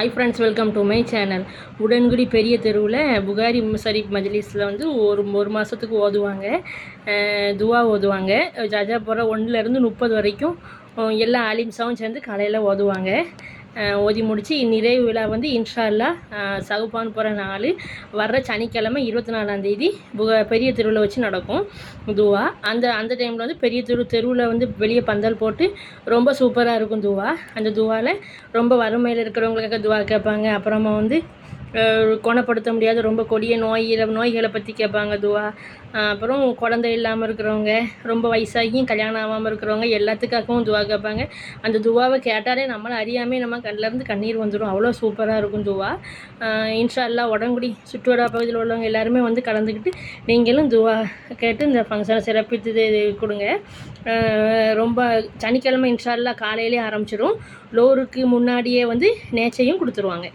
Hi friends, welcome to my channel. Udangudi பெரிய தெருவில் புகாரி ஷரீஃப் மஜ்லிஸில் வந்து ஒரு மாதத்துக்கு ஓதுவாங்க, துவா ஓதுவாங்க. ஜஜாபுரா 1லேருந்து 30 வரைக்கும் எல்லா ஆலிம்ஸாவும் சேர்ந்து காலையில் ஓதுவாங்க. ஓதி முடித்து நிறைவு விழா வந்து இன்ஷா அல்லாஹ் சகுபான் போகிற நாள் வர்ற சனிக்கிழமை 24ஆந்தேதி பெரிய தெருவில் வச்சு நடக்கும் துவா. அந்த டைமில் வந்து பெரிய தெருவில் வந்து வெளியே பந்தல் போட்டு ரொம்ப சூப்பராக இருக்கும் துவா. அந்த துவாவில் ரொம்ப வறுமையில் இருக்கிறவங்களுக்காக துவா கேட்பாங்க. அப்புறமா வந்து குணப்படுத்த முடியாத ரொம்ப கொடிய நோய்களை பற்றி கேட்பாங்க துவா. அப்புறம் குழந்தை இல்லாமல் இருக்கிறவங்க, ரொம்ப வயசாகியும் கல்யாணம் ஆகாமல் இருக்கிறவங்க எல்லாத்துக்காகவும் துவா கேட்பாங்க. அந்த துவாவை கேட்டாலே நம்மளை அறியாமல் நம்ம கண்ணிலேருந்து கண்ணீர் வந்துடும். அவ்வளோ சூப்பராக இருக்கும் துவா. இன்ஷா அல்லாஹ் உடன்குடி சுற்றுவட்டா பகுதியில் உள்ளவங்க எல்லாருமே வந்து கலந்துக்கிட்டு நீங்களும் துவா கேட்டு இந்த ஃபங்க்ஷனை சிறப்பித்து கொடுங்க. ரொம்ப சனிக்கிழமை இன்ஷா அல்லாஹ் காலையிலே ஆரம்பிச்சிடும். லோருக்கு முன்னாடியே வந்து நேச்சையும் கொடுத்துருவாங்க.